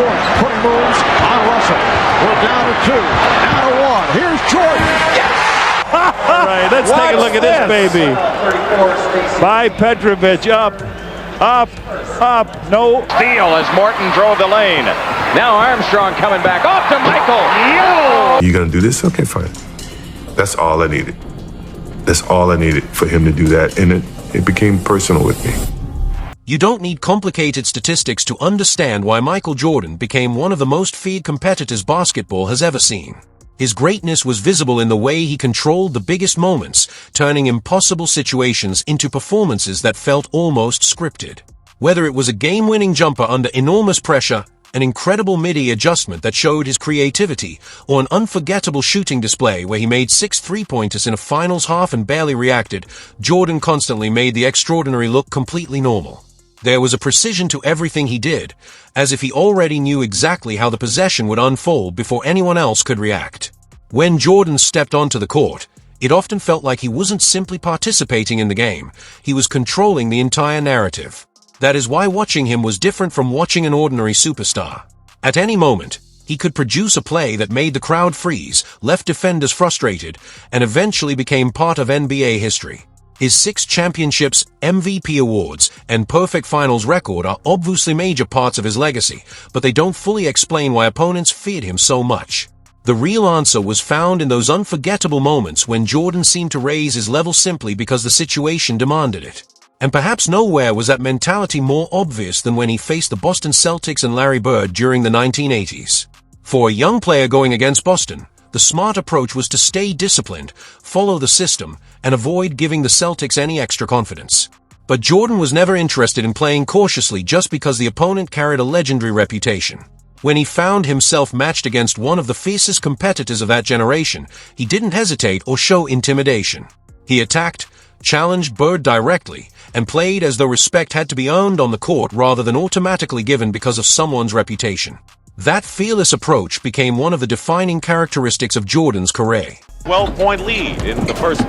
Jordan putting moves on Russell. We're down to 2, down to 1. Here's Jordan. Yes! All right, let's take a look at this baby. By Petrovic, up, no. Steal as Morton drove the lane. Now Armstrong coming back, off to Michael. Yo! You gonna do this? Okay, fine. That's all I needed. That's all I needed for him to do that, and it became personal with me. You don't need complicated statistics to understand why Michael Jordan became one of the most feared competitors basketball has ever seen. His greatness was visible in the way he controlled the biggest moments, turning impossible situations into performances that felt almost scripted. Whether it was a game-winning jumper under enormous pressure, an incredible midi adjustment that showed his creativity, or an unforgettable shooting display where he made 6 three-pointers in a finals half and barely reacted, Jordan constantly made the extraordinary look completely normal. There was a precision to everything he did, as if he already knew exactly how the possession would unfold before anyone else could react. When Jordan stepped onto the court, it often felt like he wasn't simply participating in the game, he was controlling the entire narrative. That is why watching him was different from watching an ordinary superstar. At any moment, he could produce a play that made the crowd freeze, left defenders frustrated, and eventually became part of NBA history. His 6 championships, MVP awards, and perfect finals record are obviously major parts of his legacy, but they don't fully explain why opponents feared him so much. The real answer was found in those unforgettable moments when Jordan seemed to raise his level simply because the situation demanded it. And perhaps nowhere was that mentality more obvious than when he faced the Boston Celtics and Larry Bird during the 1980s. For a young player going against Boston, the smart approach was to stay disciplined, follow the system, and avoid giving the Celtics any extra confidence. But Jordan was never interested in playing cautiously just because the opponent carried a legendary reputation. When he found himself matched against one of the fiercest competitors of that generation, he didn't hesitate or show intimidation. He attacked, challenged Bird directly, and played as though respect had to be earned on the court rather than automatically given because of someone's reputation. That fearless approach became one of the defining characteristics of Jordan's career. 12-point lead in the first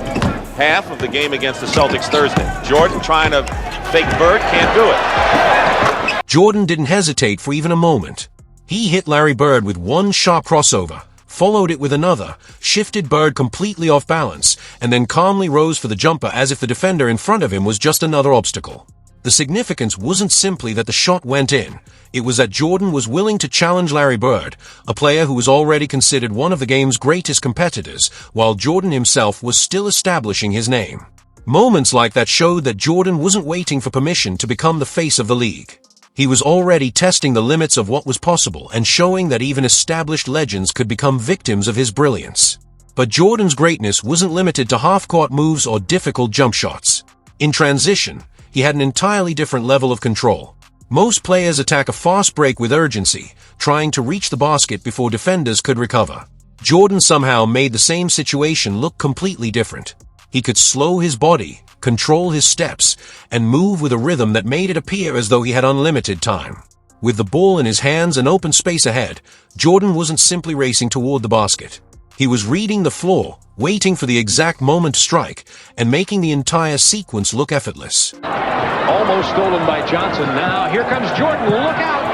half of the game against the Celtics Thursday. Jordan trying to fake Bird, can't do it. Jordan didn't hesitate for even a moment. He hit Larry Bird with one sharp crossover, followed it with another, shifted Bird completely off balance, and then calmly rose for the jumper as if the defender in front of him was just another obstacle. The significance wasn't simply that the shot went in, it was that Jordan was willing to challenge Larry Bird, a player who was already considered one of the game's greatest competitors, while Jordan himself was still establishing his name. Moments like that showed that Jordan wasn't waiting for permission to become the face of the league. He was already testing the limits of what was possible and showing that even established legends could become victims of his brilliance. But Jordan's greatness wasn't limited to half-court moves or difficult jump shots. In transition, he had an entirely different level of control. Most players attack a fast break with urgency, trying to reach the basket before defenders could recover. Jordan somehow made the same situation look completely different. He could slow his body, control his steps, and move with a rhythm that made it appear as though he had unlimited time. With the ball in his hands and open space ahead, Jordan wasn't simply racing toward the basket. He was reading the floor, waiting for the exact moment to strike, and making the entire sequence look effortless. Almost stolen by Johnson. Now here comes Jordan. Look out!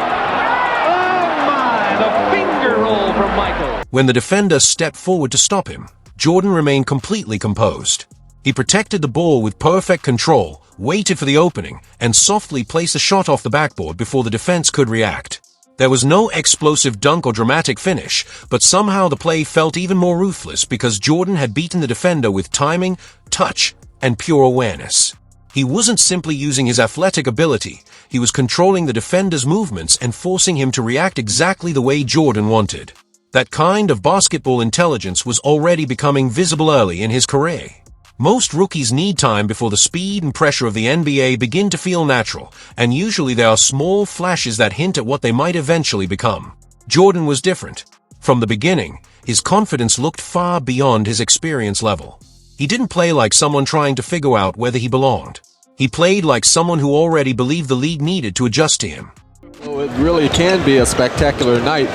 Oh my! The finger roll from Michael. When the defender stepped forward to stop him, Jordan remained completely composed. He protected the ball with perfect control, waited for the opening, and softly placed the shot off the backboard before the defense could react. There was no explosive dunk or dramatic finish, but somehow the play felt even more ruthless because Jordan had beaten the defender with timing, touch, and pure awareness. He wasn't simply using his athletic ability, he was controlling the defender's movements and forcing him to react exactly the way Jordan wanted. That kind of basketball intelligence was already becoming visible early in his career. Most rookies need time before the speed and pressure of the NBA begin to feel natural, and usually there are small flashes that hint at what they might eventually become. Jordan was different. From the beginning, his confidence looked far beyond his experience level. He didn't play like someone trying to figure out whether he belonged. He played like someone who already believed the league needed to adjust to him. Well, it really can be a spectacular night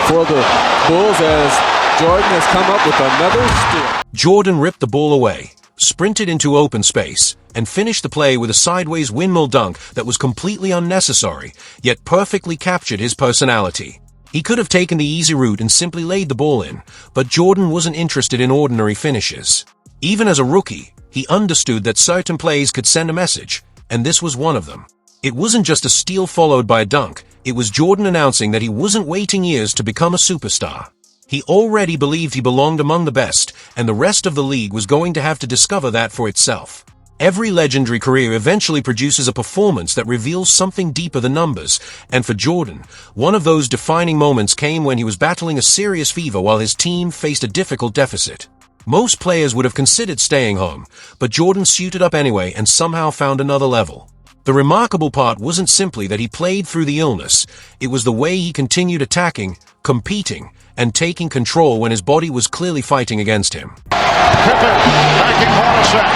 for the Bulls as Jordan has come up with another steal. Jordan ripped the ball away, sprinted into open space, and finished the play with a sideways windmill dunk that was completely unnecessary, yet perfectly captured his personality. He could have taken the easy route and simply laid the ball in, but Jordan wasn't interested in ordinary finishes. Even as a rookie, he understood that certain plays could send a message, and this was one of them. It wasn't just a steal followed by a dunk, it was Jordan announcing that he wasn't waiting years to become a superstar. He already believed he belonged among the best, and the rest of the league was going to have to discover that for itself. Every legendary career eventually produces a performance that reveals something deeper than numbers, and for Jordan, one of those defining moments came when he was battling a serious fever while his team faced a difficult deficit. Most players would have considered staying home, but Jordan suited up anyway and somehow found another level. The remarkable part wasn't simply that he played through the illness, it was the way he continued attacking, competing, and taking control when his body was clearly fighting against him. Pippen backing Hornacek.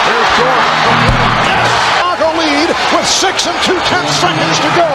Here's Jordan. Yes! Chicago lead with 6 2/10 seconds to go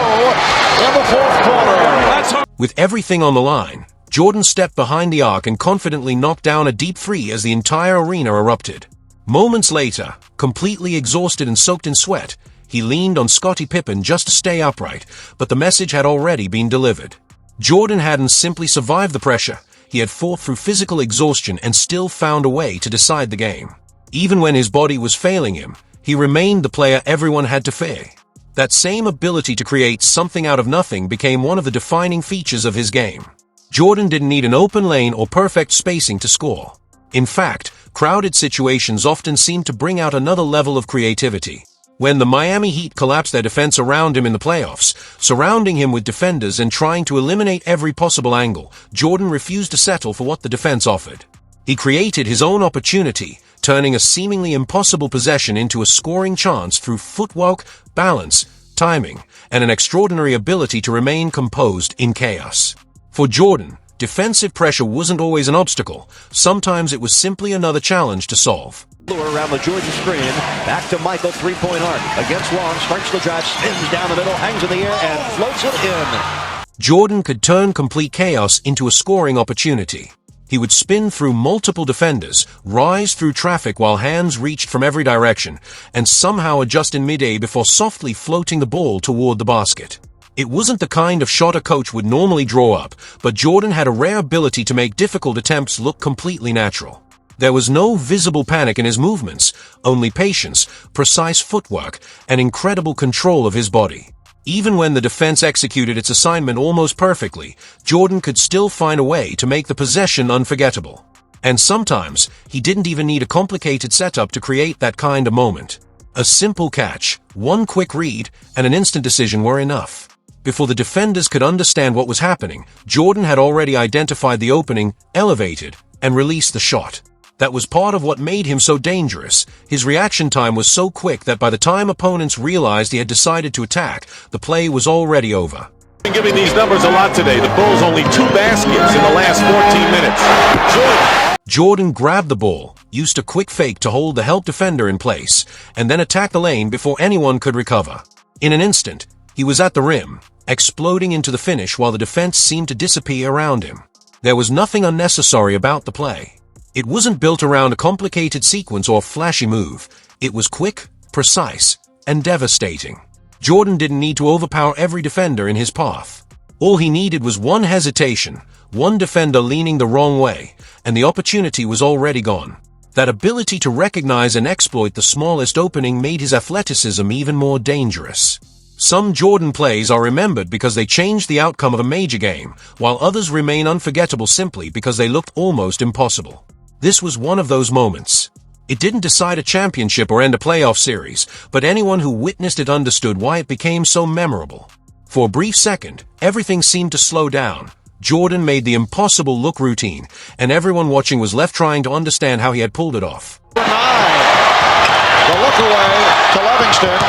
in the fourth quarter. With everything on the line, Jordan stepped behind the arc and confidently knocked down a deep three as the entire arena erupted. Moments later, completely exhausted and soaked in sweat, he leaned on Scottie Pippen just to stay upright, but the message had already been delivered. Jordan hadn't simply survived the pressure, he had fought through physical exhaustion and still found a way to decide the game. Even when his body was failing him, he remained the player everyone had to fear. That same ability to create something out of nothing became one of the defining features of his game. Jordan didn't need an open lane or perfect spacing to score. In fact, crowded situations often seemed to bring out another level of creativity. When the Miami Heat collapsed their defense around him in the playoffs, surrounding him with defenders and trying to eliminate every possible angle, Jordan refused to settle for what the defense offered. He created his own opportunity, turning a seemingly impossible possession into a scoring chance through footwork, balance, timing, and an extraordinary ability to remain composed in chaos. For Jordan, defensive pressure wasn't always an obstacle. Sometimes it was simply another challenge to solve. Around the Georgia screen, back to Michael, three-point arc, against Long, starts the drive, spins down the middle, hangs in the air, and floats it in. Jordan could turn complete chaos into a scoring opportunity. He would spin through multiple defenders, rise through traffic while hands reached from every direction, and somehow adjust in mid-air before softly floating the ball toward the basket. It wasn't the kind of shot a coach would normally draw up, but Jordan had a rare ability to make difficult attempts look completely natural. There was no visible panic in his movements, only patience, precise footwork, and incredible control of his body. Even when the defense executed its assignment almost perfectly, Jordan could still find a way to make the possession unforgettable. And sometimes, he didn't even need a complicated setup to create that kind of moment. A simple catch, one quick read, and an instant decision were enough. Before the defenders could understand what was happening, Jordan had already identified the opening, elevated, and released the shot. That was part of what made him so dangerous. His reaction time was so quick that by the time opponents realized he had decided to attack, the play was already over. Giving these numbers a lot today. The Bulls only 2 baskets in the last 14 minutes. Jordan grabbed the ball, used a quick fake to hold the help defender in place, and then attacked the lane before anyone could recover. In an instant, he was at the rim, exploding into the finish while the defense seemed to disappear around him. There was nothing unnecessary about the play. It wasn't built around a complicated sequence or flashy move. It was quick, precise, and devastating. Jordan didn't need to overpower every defender in his path. All he needed was one hesitation, one defender leaning the wrong way, and the opportunity was already gone. That ability to recognize and exploit the smallest opening made his athleticism even more dangerous. Some Jordan plays are remembered because they changed the outcome of a major game, while others remain unforgettable simply because they looked almost impossible. This was one of those moments. It didn't decide a championship or end a playoff series, but anyone who witnessed it understood why it became so memorable. For a brief second, everything seemed to slow down. Jordan made the impossible look routine, and everyone watching was left trying to understand how he had pulled it off. 9. The look away to Livingston.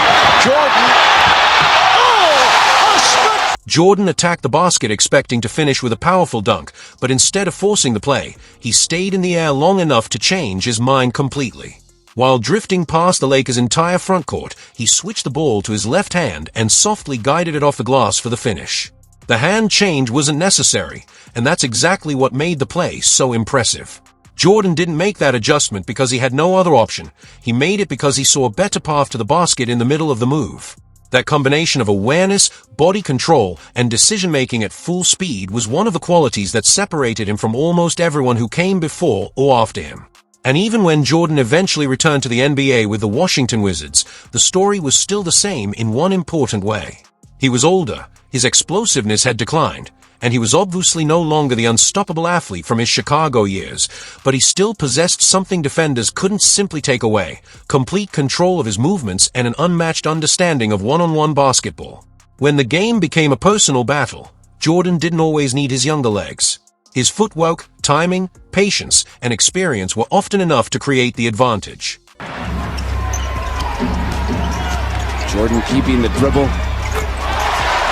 Jordan. Jordan attacked the basket expecting to finish with a powerful dunk, but instead of forcing the play, he stayed in the air long enough to change his mind completely. While drifting past the Lakers' entire frontcourt, he switched the ball to his left hand and softly guided it off the glass for the finish. The hand change wasn't necessary, and that's exactly what made the play so impressive. Jordan didn't make that adjustment because he had no other option. He made it because he saw a better path to the basket in the middle of the move. That combination of awareness, body control, and decision-making at full speed was one of the qualities that separated him from almost everyone who came before or after him. And even when Jordan eventually returned to the NBA with the Washington Wizards, the story was still the same in one important way. He was older, his explosiveness had declined, and he was obviously no longer the unstoppable athlete from his Chicago years, but he still possessed something defenders couldn't simply take away: complete control of his movements and an unmatched understanding of one-on-one basketball. When the game became a personal battle, Jordan didn't always need his younger legs. His footwork, timing, patience, and experience were often enough to create the advantage. Jordan keeping the dribble.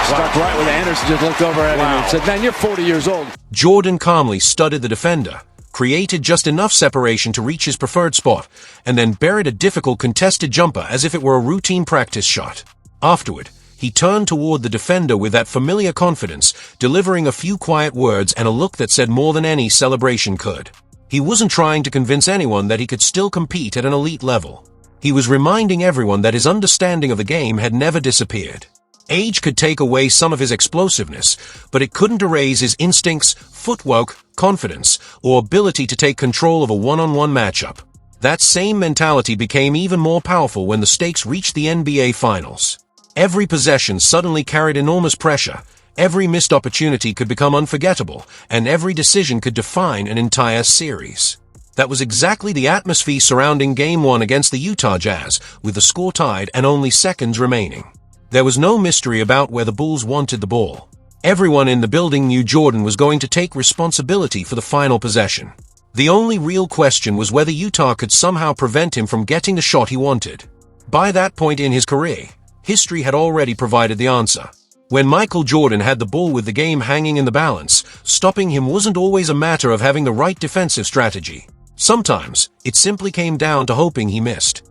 Stuck right with Anderson, just looked over at him and said, "Man, you're 40 years old." Jordan calmly studied the defender, created just enough separation to reach his preferred spot, and then buried a difficult contested jumper as if it were a routine practice shot. Afterward, he turned toward the defender with that familiar confidence, delivering a few quiet words and a look that said more than any celebration could. He wasn't trying to convince anyone that he could still compete at an elite level. He was reminding everyone that his understanding of the game had never disappeared. Age could take away some of his explosiveness, but it couldn't erase his instincts, footwork, confidence, or ability to take control of a one-on-one matchup. That same mentality became even more powerful when the stakes reached the NBA Finals. Every possession suddenly carried enormous pressure, every missed opportunity could become unforgettable, and every decision could define an entire series. That was exactly the atmosphere surrounding Game 1 against the Utah Jazz, with the score tied and only seconds remaining. There was no mystery about where the Bulls wanted the ball. Everyone in the building knew Jordan was going to take responsibility for the final possession. The only real question was whether Utah could somehow prevent him from getting the shot he wanted. By that point in his career, history had already provided the answer. When Michael Jordan had the ball with the game hanging in the balance, stopping him wasn't always a matter of having the right defensive strategy. Sometimes, it simply came down to hoping he missed.